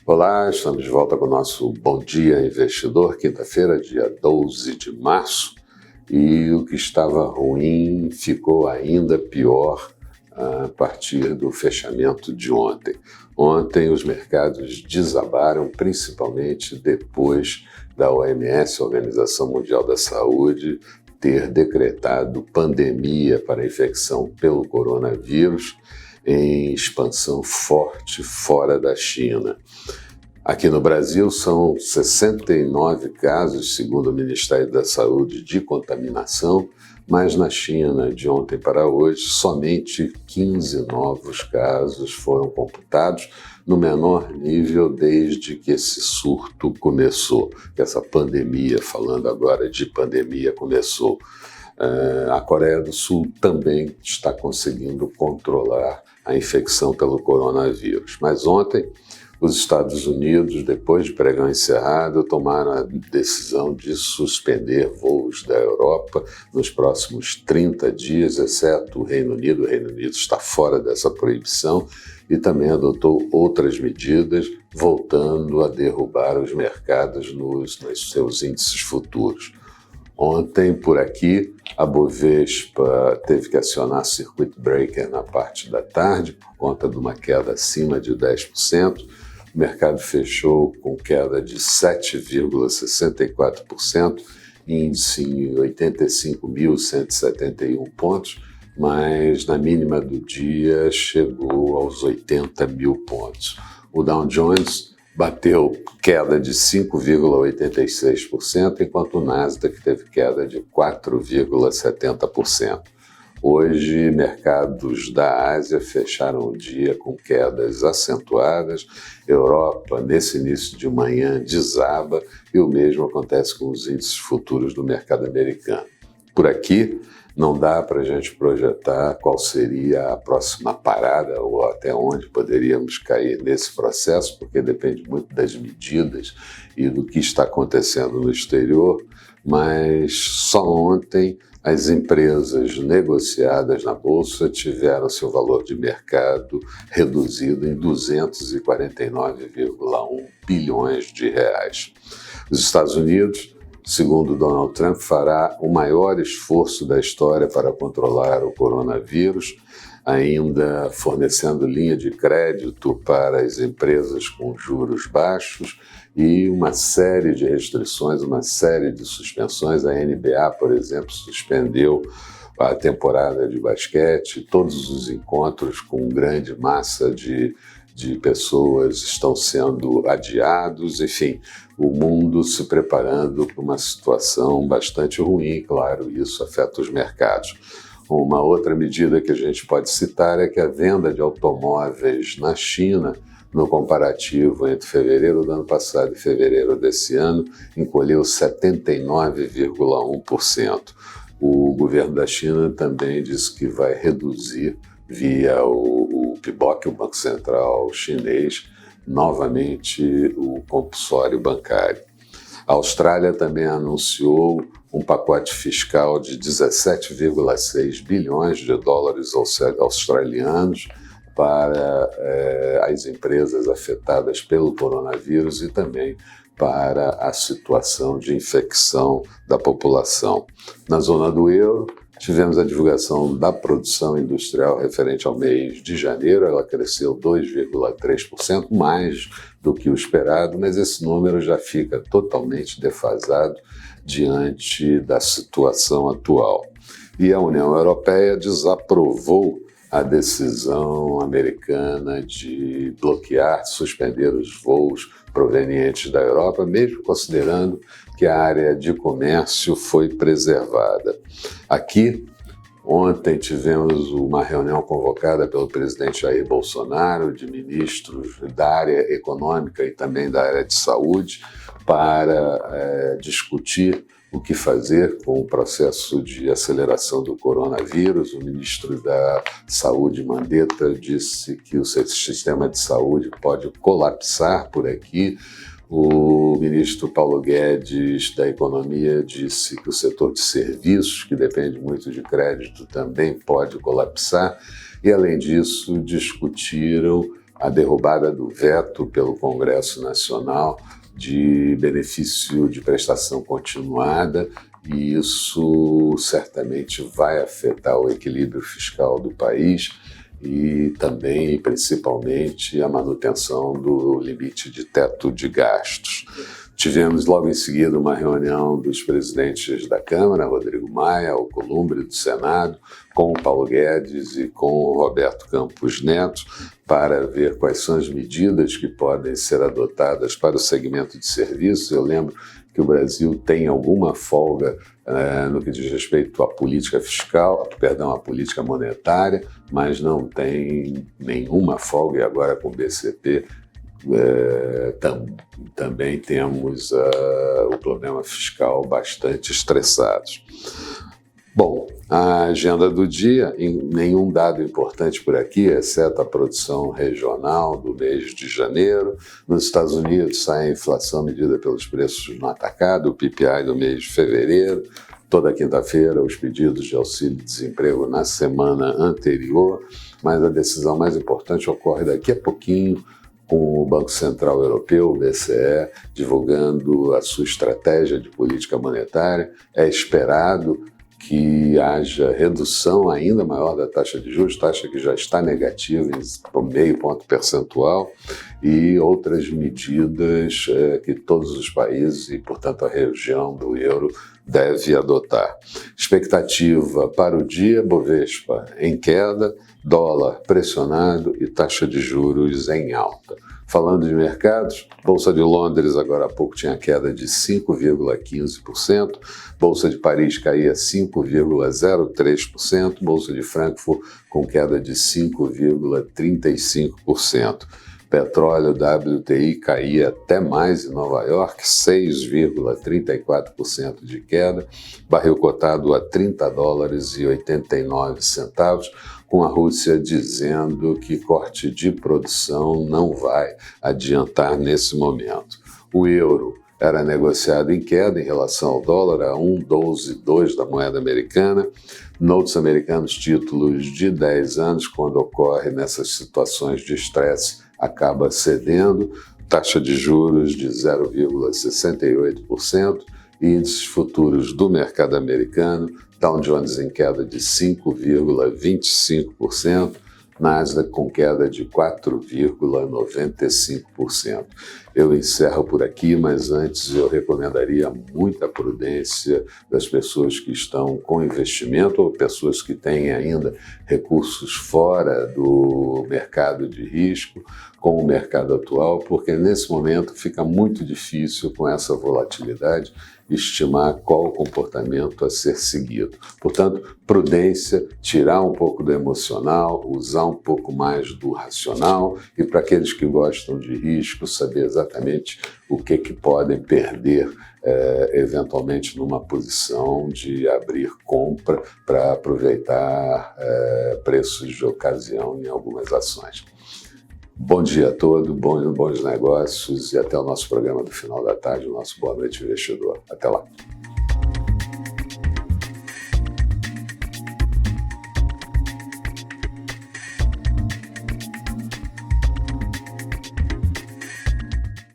Olá, estamos de volta com o nosso Bom Dia Investidor, quinta-feira, dia 12 de março, e o que estava ruim ficou ainda pior a partir do fechamento de ontem. Ontem os mercados desabaram, principalmente depois da OMS, Organização Mundial da Saúde, ter decretado pandemia para a infecção pelo coronavírus em expansão forte fora da China. Aqui no Brasil são 69 casos, segundo o Ministério da Saúde, de contaminação, mas na China, de ontem para hoje, somente 15 novos casos foram computados, no menor nível desde que esse surto começou, que essa pandemia, falando agora de pandemia, começou. A Coreia do Sul também está conseguindo controlar a infecção pelo coronavírus. Mas ontem, os Estados Unidos, depois de pregão encerrado, tomaram a decisão de suspender voos da Europa nos próximos 30 dias, exceto o Reino Unido. O Reino Unido está fora dessa proibição e também adotou outras medidas, voltando a derrubar os mercados nos seus índices futuros. Ontem, por aqui, a Bovespa teve que acionar circuit breaker na parte da tarde, por conta de uma queda acima de 10%. O mercado fechou com queda de 7,64%, índice em 85.171 pontos, mas na mínima do dia chegou aos 80 mil pontos. O Dow Jones bateu queda de 5,86%, enquanto o Nasdaq teve queda de 4,70%. Hoje, mercados da Ásia fecharam o dia com quedas acentuadas. Europa, nesse início de manhã, desaba e o mesmo acontece com os índices futuros do mercado americano. Por aqui, não dá para a gente projetar qual seria a próxima parada ou até onde poderíamos cair nesse processo, porque depende muito das medidas e do que está acontecendo no exterior, mas só ontem as empresas negociadas na Bolsa tiveram seu valor de mercado reduzido em 249,1 bilhões de reais. Os Estados Unidos, segundo Donald Trump, fará o maior esforço da história para controlar o coronavírus, ainda fornecendo linha de crédito para as empresas com juros baixos e uma série de restrições, uma série de suspensões. A NBA, por exemplo, suspendeu a temporada de basquete, todos os encontros com grande massa de pessoas estão sendo adiados, enfim, o mundo se preparando para uma situação bastante ruim, claro, isso afeta os mercados. Uma outra medida que a gente pode citar é que a venda de automóveis na China, no comparativo entre fevereiro do ano passado e fevereiro desse ano, encolheu 79,1%. O governo da China também disse que vai reduzir via o PBOC, o Banco Central Chinês, novamente o compulsório bancário. A Austrália também anunciou um pacote fiscal de 17,6 bilhões de dólares australianos para as empresas afetadas pelo coronavírus e também para a situação de infecção da população. Na zona do euro, tivemos a divulgação da produção industrial referente ao mês de janeiro. Ela cresceu 2,3%, mais do que o esperado, mas esse número já fica totalmente defasado diante da situação atual. E a União Europeia desaprovou a decisão americana de bloquear, suspender os voos provenientes da Europa, mesmo considerando que a área de comércio foi preservada. Aqui, ontem tivemos uma reunião convocada pelo presidente Jair Bolsonaro, de ministros da área econômica e também da área de saúde, para discutir o que fazer com o processo de aceleração do coronavírus. O ministro da Saúde, Mandetta, disse que o sistema de saúde pode colapsar por aqui. O ministro Paulo Guedes, da Economia, disse que o setor de serviços, que depende muito de crédito, também pode colapsar. E, além disso, discutiram a derrubada do veto pelo Congresso Nacional de benefício de prestação continuada, e isso certamente vai afetar o equilíbrio fiscal do país e também, principalmente, a manutenção do limite de teto de gastos. Tivemos logo em seguida uma reunião dos presidentes da Câmara, Rodrigo Maia, Alcolumbre do Senado, com o Paulo Guedes e com o Roberto Campos Neto, para ver quais são as medidas que podem ser adotadas para o segmento de serviços. Eu lembro que o Brasil tem alguma folga no que diz respeito à política fiscal, à política monetária, mas não tem nenhuma folga, e agora com o BCP também temos o problema fiscal bastante estressados. Bom, a agenda do dia, nenhum dado importante por aqui, exceto a produção regional do mês de janeiro. Nos Estados Unidos sai a inflação medida pelos preços no atacado, o PPI do mês de fevereiro. Toda quinta-feira, os pedidos de auxílio-desemprego na semana anterior, mas a decisão mais importante ocorre daqui a pouquinho, com o Banco Central Europeu, o BCE, divulgando a sua estratégia de política monetária. É esperado que haja redução ainda maior da taxa de juros, taxa que já está negativa em meio ponto percentual, e outras medidas que todos os países e, portanto, a região do euro deve adotar. Expectativa para o dia: Bovespa em queda, dólar pressionado e taxa de juros em alta. Falando de mercados, Bolsa de Londres agora há pouco tinha queda de 5,15%, Bolsa de Paris caía 5,03%, Bolsa de Frankfurt com queda de 5,35%. Petróleo WTI caía até mais em Nova York, 6,34% de queda, barril cotado a $30,89, com a Rússia dizendo que corte de produção não vai adiantar nesse momento. O euro era negociado em queda em relação ao dólar, a 1,12,2 da moeda americana. Notes americanos, títulos de 10 anos, quando ocorre nessas situações de estresse, acaba cedendo. Taxa de juros de 0,68%, índices futuros do mercado americano, Dow Jones em queda de 5,25%, Nasdaq com queda de 4,95%. Eu encerro por aqui, mas antes eu recomendaria muita prudência das pessoas que estão com investimento ou pessoas que têm ainda recursos fora do mercado de risco, com o mercado atual, porque nesse momento fica muito difícil, com essa volatilidade, estimar qual o comportamento a ser seguido. Portanto, prudência, tirar um pouco do emocional, usar um pouco mais do racional, e para aqueles que gostam de risco, saber exatamente o que podem perder eventualmente numa posição de abrir compra para aproveitar preços de ocasião em algumas ações. Bom dia a todos, bons negócios, e até o nosso programa do final da tarde, o nosso Boa Noite Investidor. Até lá.